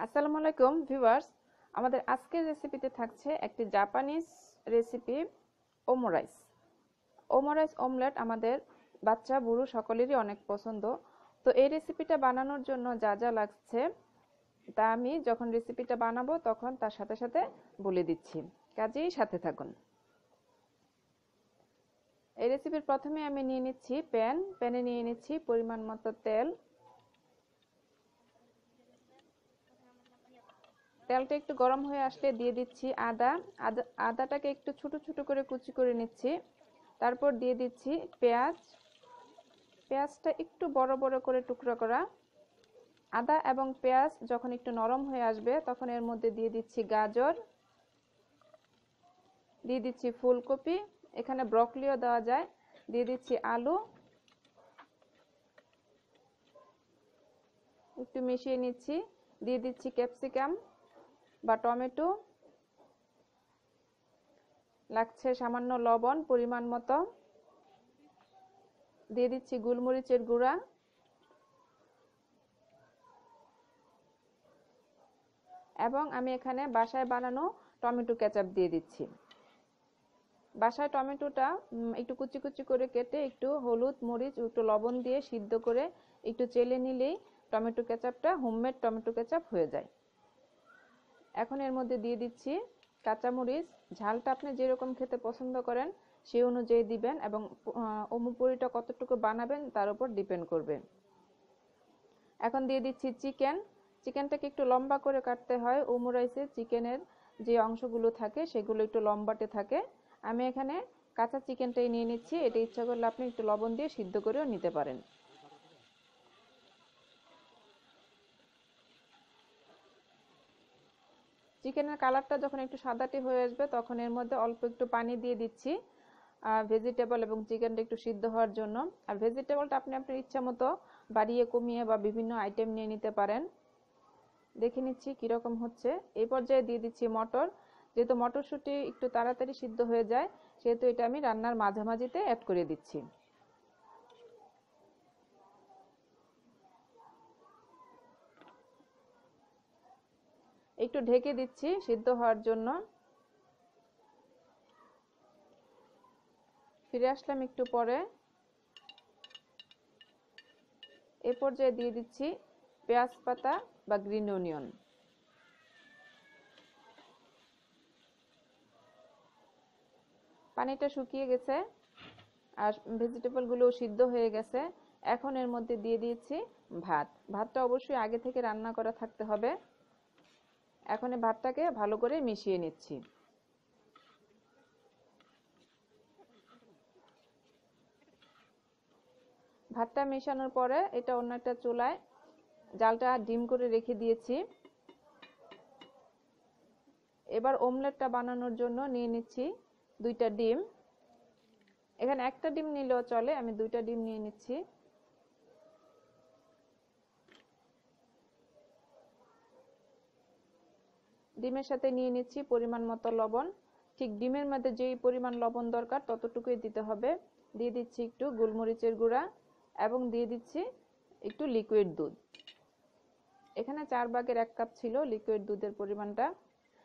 আসসালামু আলাইকুম ভিউয়ার্স, আমাদের আজকের রেসিপিতে থাকছে একটি জাপানিজ রেসিপি ওমুরাইস। ওমুরাইস অমলেট আমাদের বাচ্চা বুড়ো সকলেরই অনেক পছন্দ। তো এই রেসিপিটা বানানোর জন্য যা যা লাগছে তা আমি যখন রেসিপিটা বানাবো তখন তার সাথে সাথে বলে দিচ্ছি, কাজেই সাথে থাকুন। এই রেসিপির প্রথমে আমি নিয়ে নিচ্ছি প্যানে নিয়ে নিচ্ছি পরিমাণ মতো তেল। তেলটা একটু গরম হয়ে আসলে দিয়ে দিচ্ছি আদাটাকে একটু ছোট ছোট করে কুচি করে নিচ্ছি। তারপর দিয়ে দিচ্ছি পেঁয়াজটা একটু বড় বড় করে টুকরো করা। আদা এবং পেঁয়াজ যখন একটু নরম হয়ে আসবে তখন এর মধ্যে দিয়ে দিচ্ছি গাজর, দিয়ে দিচ্ছি ফুলকপি, এখানে ব্রকলিও দেওয়া যায়, দিয়ে দিচ্ছি আলু, একটু মিশিয়ে নিচ্ছি, দিয়ে দিচ্ছি ক্যাপসিকাম বা টমেটো, লাগছে সামান্য লবণ পরিমাণ মতো, দিয়ে দিচ্ছি গোলমরিচের গুঁড়া এবং আমি এখানে বাসায় বানানো টমেটো কেচাপ দিয়ে দিচ্ছি। বাসায় টমেটোটা একটু কুচি কুচি করে কেটে একটু হলুদ মরিচ একটু লবণ দিয়ে সিদ্ধ করে একটু চেলে নিলেই টমেটো কেচাপটা হোমমেড টমেটো কেচাপ হয়ে যায়। এখন এর মধ্যে দিয়ে দিচ্ছি কাঁচামরিচ। ঝালটা আপনি যেরকম খেতে পছন্দ করেন সেই অনুযায়ী দিবেন এবং ওমু পুরিটা কতটুকু বানাবেন তার উপর ডিপেন্ড করবে। এখন দিয়ে দিচ্ছি চিকেনটাকে একটু লম্বা করে কাটতে হয়। ওমু রাইসে চিকেনের যে অংশগুলো থাকে সেগুলো একটু লম্বাটে থাকে। আমি এখানে কাঁচা চিকেনটাই নিয়ে নিচ্ছি, এটা ইচ্ছা করলে আপনি একটু লবণ দিয়ে সিদ্ধ করেও নিতে পারেন। চিকেনের কালারটা যখন একটু সাদাটে হয়ে আসবে তখন এর মধ্যে অল্প একটু পানি দিয়ে দিচ্ছি ভেজিটেবল এবং চিকেনটা একটু সিদ্ধ হওয়ার জন্য। আর ভেজিটেবলটা আপনি আপনার ইচ্ছা মতো বাড়িয়ে কমিয়ে বা বিভিন্ন আইটেম নিয়ে নিতে পারেন। দেখে নিচ্ছি কিরকম হচ্ছে। এই পর্যায়ে দিয়ে দিচ্ছি মটর। যেহেতু মটরশুঁটি একটু তাড়াতাড়ি সিদ্ধ হয়ে যায় সেহেতু এটা আমি রান্নার মাঝামাঝিতে অ্যাড করে দিচ্ছি। একটু ঢেকে দিচ্ছি সিদ্ধ হওয়ার জন্য। ফিরে আসলাম একটু পরে। এ পর্যায়ে দিয়ে দিচ্ছি পেঁয়াজ পাতা বা গ্রিন অনিয়ন। পানিটা শুকিয়ে গেছে আর ভেজিটেবলগুলো সিদ্ধ হয়ে গেছে। এখন এর মধ্যে দিয়ে দিয়েছি ভাতটা অবশ্যই আগে থেকে রান্না করা থাকতে হবে। এখন এই ভাতটাকে ভালো করে মিশিয়ে নিচ্ছি। ভাতটা মেশানোর পরে এটা অন্য একটা চুলায় জালটা ডিম করে রেখে দিয়েছি। এবার অমলেটটা বানানোর জন্য নিয়ে নিচ্ছি 2টা ডিম। এখানে একটা ডিম নিলেও চলে, আমি 2টা ডিম নিয়ে নিচ্ছি। ডিমের সাথে নিয়ে নিচ্ছি পরিমাণ মতো লবণ। ঠিক ডিমের মধ্যে যেই পরিমাণ লবণ দরকার ততটুকুই দিতে হবে। দিয়ে দিচ্ছি একটু গোলমরিচের গুঁড়া এবং দিয়ে দিচ্ছি একটু লিকুইড দুধ। এখানে 4/1 কাপ ছিল লিকুইড দুধের পরিমাণটা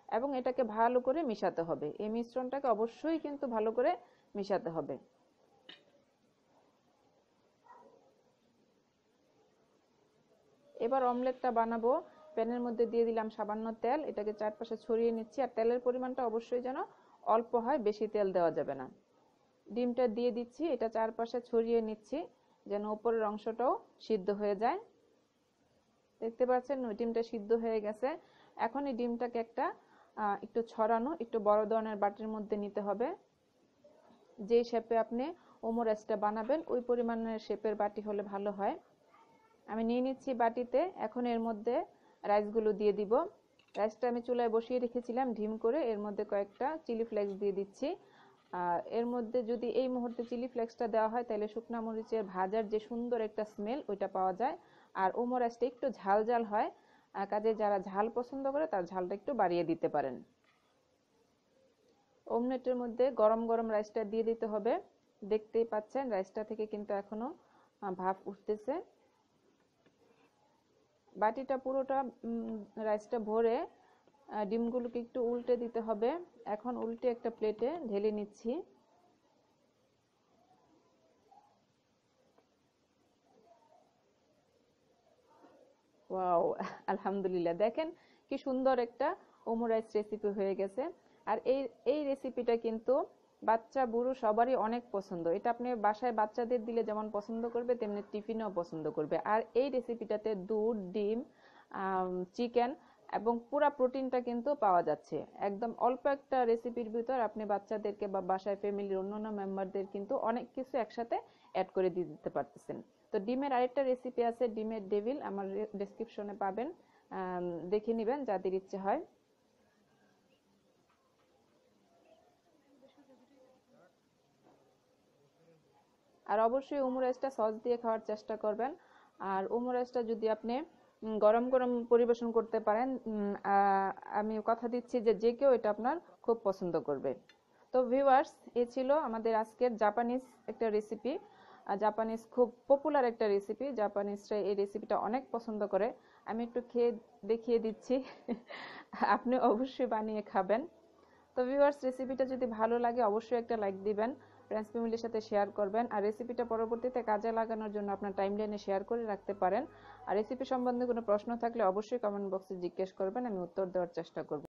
এবং এটাকে ভালো করে মিশাতে হবে। এই মিশ্রণটাকে অবশ্যই কিন্তু ভালো করে মিশাতে হবে। এবার অমলেটটা বানাবো। প্যানের মধ্যে দিয়ে দিলাম সামান্য তেল, এটাকে চারপাশে ছড়িয়ে নিচ্ছি। আর তেলের পরিমাণটা অবশ্যই যেন অল্প হয়, বেশি তেল দেওয়া যাবে না। ডিমটা দিয়ে দিচ্ছি, এটা চারপাশে ছড়িয়ে নিচ্ছি যেন উপরের অংশটাও সিদ্ধ হয়ে যায়। দেখতে পাচ্ছেন ডিমটা সিদ্ধ হয়ে গেছে। এখন এই ডিমটাকে একটা একটু ছড়ানো একটু বড় ধরনের বাটির মধ্যে নিতে হবে। যে শেপে আপনি ওমুরাইসটা বানাবেন ওই পরিমাণের শেপের বাটি হলে ভালো হয়। আমি নিয়ে নিচ্ছি বাটিতে। এখন এর মধ্যে রাইসগুলো দিয়ে দিব। রাইসটা আমি চুলায় বসিয়ে রেখেছিলাম ডিম করে, এর মধ্যে কয়েকটা চিলি ফ্লেক্স দিয়ে দিচ্ছি। এর মধ্যে যদি এই মুহূর্তে চিলি ফ্লেক্সটা দেওয়া হয় তাহলে শুকনা মরিচের ভাজার যে সুন্দর একটা স্মেল ওইটা পাওয়া যায়। আর ওমুরাইসটা একটু ঝাল ঝাল হয়, কাজে যারা ঝাল পছন্দ করে তার ঝালটা একটু বাড়িয়ে দিতে পারেন। অমলেটের মধ্যে গরম গরম রাইসটা দিয়ে দিতে হবে। দেখতেই পাচ্ছেন রাইসটা থেকে কিন্তু এখনো ভাপ উঠতেছে। বাটিটা পুরোটা রাইসটা ভরে ডিমগুলোকে একটু উল্টে দিতে হবে। এখন উল্টে একটা প্লেটে ঢেলে নিচ্ছি। ওয়াও, আলহামদুলিল্লাহ, দেখেন কি সুন্দর একটা ওমুরাইস রেসিপি হয়ে গেছে। আর এই এই রেসিপিটা কিন্তু বাচ্চা বুড়ো সবারই অনেক পছন্দ। এটা আপনি বাসায় বাচ্চাদের দিলে যেমন পছন্দ করবে তেমনি টিফিনেও পছন্দ করবে। আর এই রেসিপিটাতে দুধ, ডিম, চিকেন এবং পুরা প্রোটিনটা কিন্তু পাওয়া যাচ্ছে। একদম অল্প একটা রেসিপির ভিতর আপনি বাচ্চাদেরকে বা বাসায় ফ্যামিলির অন্যান্য মেম্বারদের কিন্তু অনেক কিছু একসাথে অ্যাড করে দিয়ে দিতে পারতেছেন। তো ডিমের আরেকটা রেসিপি আছে, ডিমের ডেভিল, আমার ডেসক্রিপশনে পাবেন, দেখে নেবেন যাদের ইচ্ছে হয়। আর অবশ্যই ওমুরাইসটা সস দিয়ে খাওয়ার চেষ্টা করবেন। আর ওমুরাইসটা যদি আপনি গরম গরম পরিবেশন করতে পারেন, আমি কথা দিচ্ছি যে যে কেউ এটা আপনার খুব পছন্দ করবে। তো ভিউয়ার্স, এ ছিল আমাদের আজকের জাপানিজ একটা রেসিপি। জাপানিজ খুব পপুলার একটা রেসিপি, জাপানিজরা এই রেসিপিটা অনেক পছন্দ করে। আমি একটু খেয়ে দেখিয়ে দিচ্ছি, আপনি অবশ্যই বানিয়ে খাবেন। তো ভিউয়ার্স, রেসিপিটা যদি ভালো লাগে অবশ্যই একটা লাইক দিবেন, ফ্রেন্ডস ফ্যামিলির সাথে শেয়ার করবেন। আর রেসিপিটা পরবর্তীতে কাজে লাগানোর জন্য আপনার টাইমলাইনে শেয়ার করে রাখতে পারেন। আর রেসিপি সম্বন্ধে কোনো প্রশ্ন থাকলে অবশ্যই কমেন্ট বক্সে জিজ্ঞেস করবেন, আমি উত্তর দেওয়ার চেষ্টা করব।